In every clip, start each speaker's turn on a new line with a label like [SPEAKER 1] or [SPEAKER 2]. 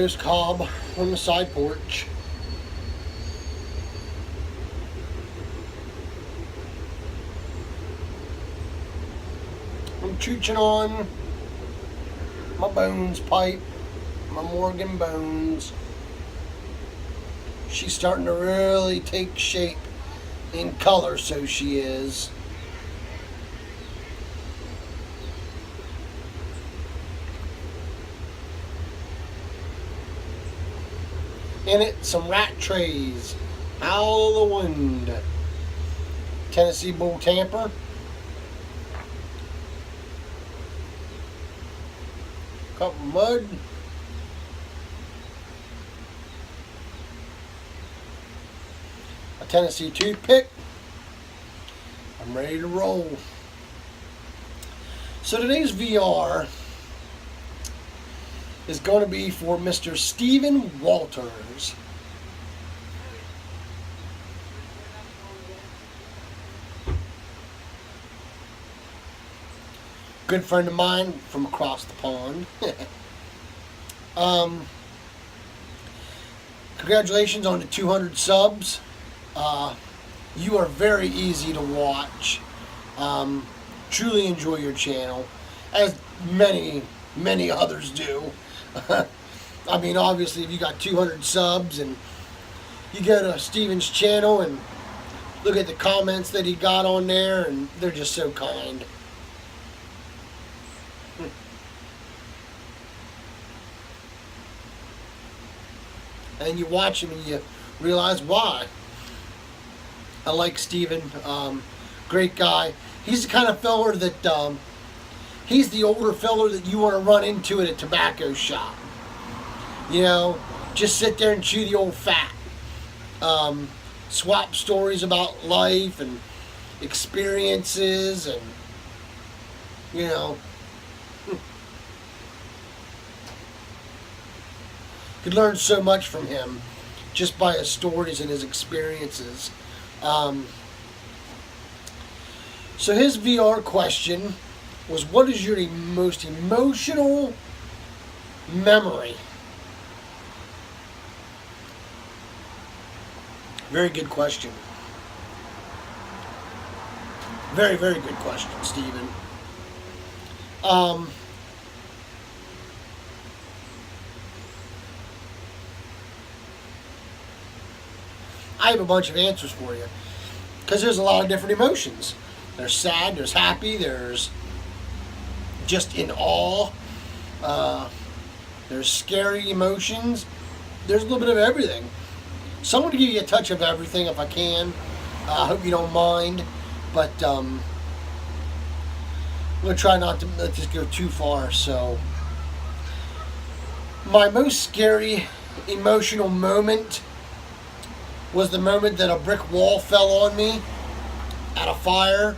[SPEAKER 1] roast cob on the side porch. I'm chooching on my bones pipe, my Morgan bones. She's starting to really take shape in color, so she is. In it, some rat trays. Howl of the wind. Tennessee bull tamper. Cup of mud. A Tennessee toothpick. I'm ready to roll. So today's VR is going to be for Mr. Stephen Walters. Good friend of mine from across the pond. Congratulations on the 200 subs. You are very easy to watch. Truly enjoy your channel, as many others do. I mean, obviously, if you got 200 subs and you go to Steven's channel and look at the comments that he got on there, and they're just so kind. And you watch him and you realize why. I like Steven. Great guy. He's the kind of feller that he's the older feller that you want to run into at a tobacco shop. You know, just sit there and chew the old fat. Swap stories about life and experiences, and you know, could learn so much from him just by his stories and his experiences. So his VR question was, what is your most emotional memory? Very good question. Very, very good question, Stephen. I have a bunch of answers for you, because there's a lot of different emotions. There's sad, there's happy, there's just in awe, there's scary emotions, there's a little bit of everything. So I'm going to give you a touch of everything if I can. I hope you don't mind, but I'm going to try not to let this go too far. So my most scary emotional moment was the moment that a brick wall fell on me at a fire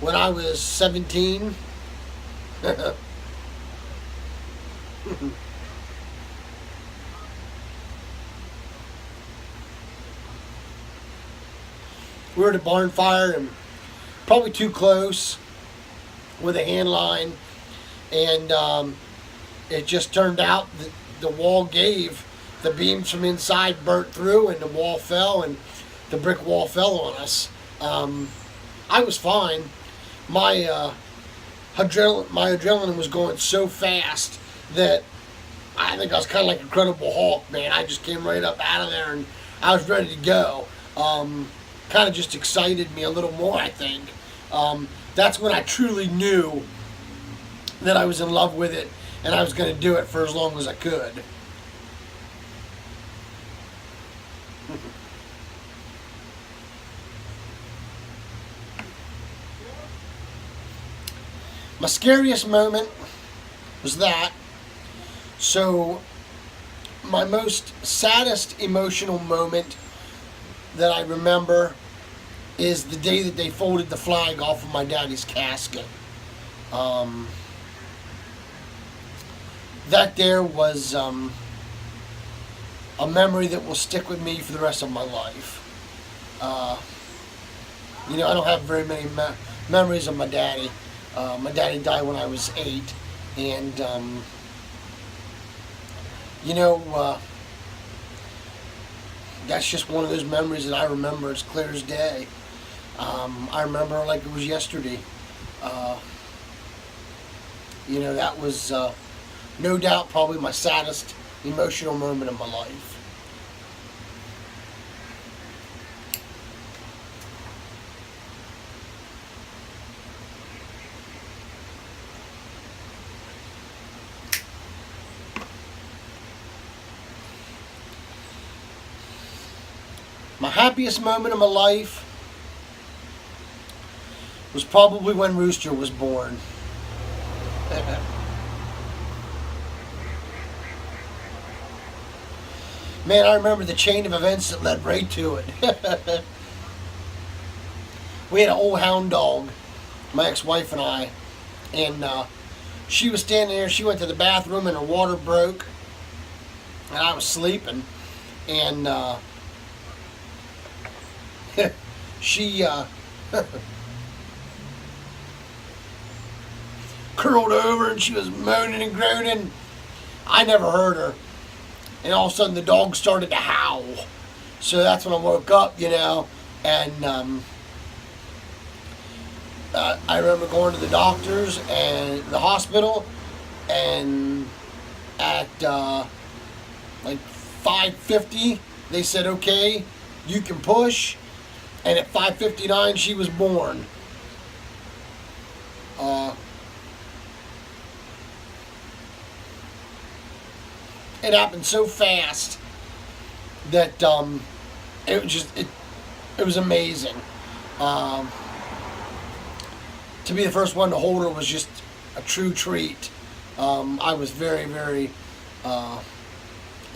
[SPEAKER 1] when I was 17. We were at a barn fire and probably too close with a hand line, and it just turned out that the wall gave. The beams from inside burnt through, and the wall fell, and the brick wall fell on us. I was fine. My adrenaline was going so fast that I think I was kind of like Incredible Hulk, man. I just came right up out of there, and I was ready to go. Kind of just excited me a little more, I think. That's when I truly knew that I was in love with it, and I was going to do it for as long as I could. My scariest moment was that. So my most saddest emotional moment that I remember is the day that they folded the flag off of my daddy's casket. That there was a memory that will stick with me for the rest of my life. You know, I don't have very many memories of my daddy. My daddy died when I was 8, and You know, that's just one of those memories that I remember as clear as day. I remember like it was yesterday. You know, that was no doubt probably my saddest emotional moment of my life. My happiest moment of my life was probably when Rooster was born. Man, I remember the chain of events that led right to it. We had an old hound dog, my ex-wife and I, and she was standing there. She went to the bathroom and her water broke, and I was sleeping, and she curled over and she was moaning and groaning. I never heard her. And all of a sudden the dog started to howl. So that's when I woke up, you know. And I remember going to the doctors and the hospital. And at like 5:50, they said, okay, you can push. And at 5:59, she was born. It happened so fast that it was just it was amazing. To be the first one to hold her was just a true treat. I was very, very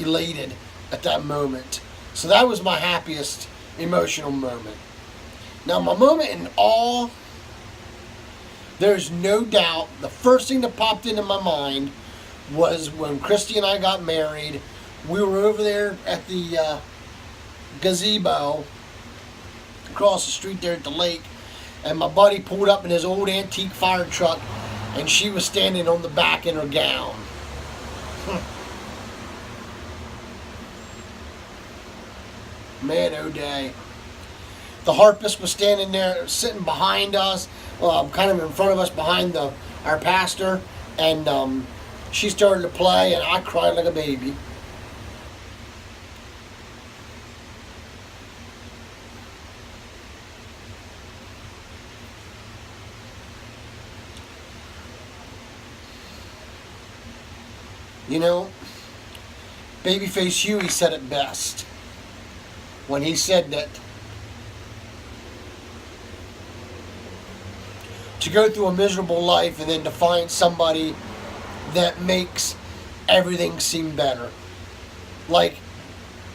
[SPEAKER 1] elated at that moment. So that was my happiest emotional moment. Now, my moment in awe, there's no doubt the first thing that popped into my mind was when Christy and I got married. We were over there at the gazebo across the street there at the lake, and my buddy pulled up in his old antique fire truck, and she was standing on the back in her gown. Man, oh day. The harpist was standing there, sitting behind us, kind of in front of us, behind our pastor, and she started to play, and I cried like a baby. You know, Babyface Huey said it best when he said that to go through a miserable life and then to find somebody that makes everything seem better. Like,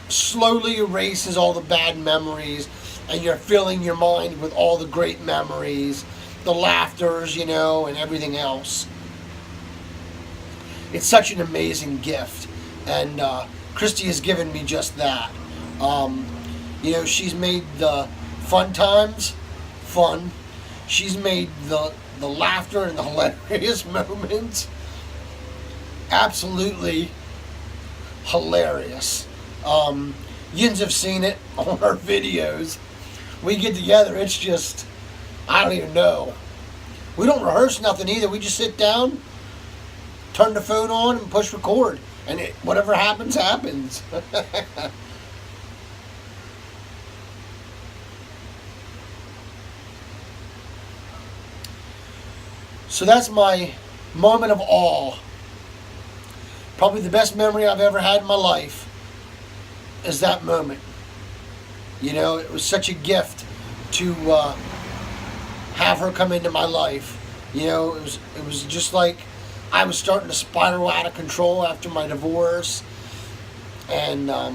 [SPEAKER 1] slowly erases all the bad memories, and you're filling your mind with all the great memories, the laughters, you know, and everything else. It's such an amazing gift, and Christy has given me just that. You know, she's made the fun times fun. She's made the laughter and the hilarious moments absolutely hilarious. Yins have seen it on our videos. We get together, it's just, I don't even know. We don't rehearse nothing either. We just sit down, turn the phone on, and push record. And whatever happens, happens. So that's my moment of awe. Probably the best memory I've ever had in my life is that moment. You know, it was such a gift to have her come into my life. You know, it was just like I was starting to spiral out of control after my divorce, and I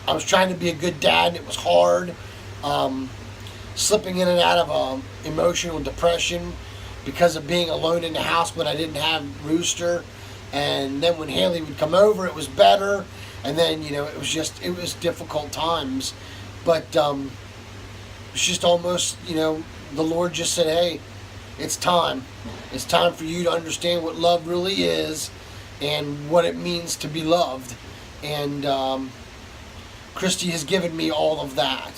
[SPEAKER 1] was trying to be a good dad, and it was hard. Slipping in and out of emotional depression because of being alone in the house when I didn't have Rooster. And then when Haley would come over, it was better. And then, you know, it was difficult times. But it's just almost, you know, the Lord just said, hey, it's time. It's time for you to understand what love really is. and what it means to be loved. And Christy has given me all of that.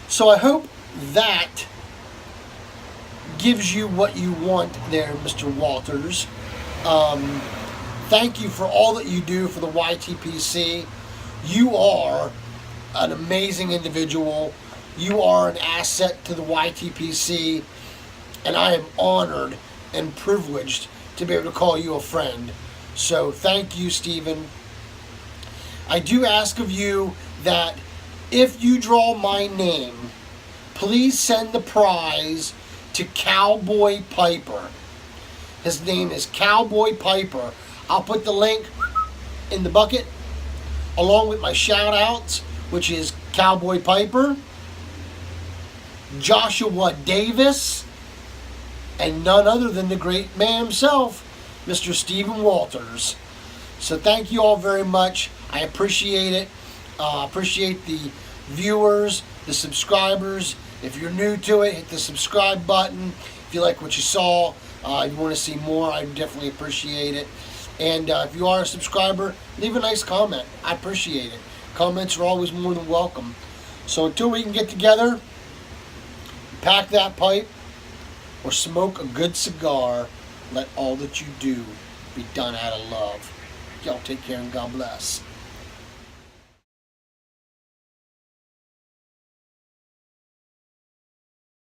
[SPEAKER 1] So I hope that gives you what you want there, Mr. Walters. Thank you for all that you do for the YTPC. You are an amazing individual. You are an asset to the YTPC, and I am honored and privileged to be able to call you a friend. So thank you, Stephen. I do ask of you that if you draw my name, please send the prize to Cowboy Piper. His name is Cowboy Piper. I'll put the link in the bucket along with my shout outs, which is Cowboy Piper, Joshua Davis, and none other than the great man himself, Mr. Stephen Walters. So thank you all very much. I appreciate it. Appreciate the viewers, the subscribers. If you're new to it, hit the subscribe button. If you like what you saw, you want to see more, I definitely appreciate it. And if you are a subscriber, leave a nice comment. I appreciate it. Comments are always more than welcome. So until we can get together, pack that pipe, or smoke a good cigar, let all that you do be done out of love. Y'all take care and God bless.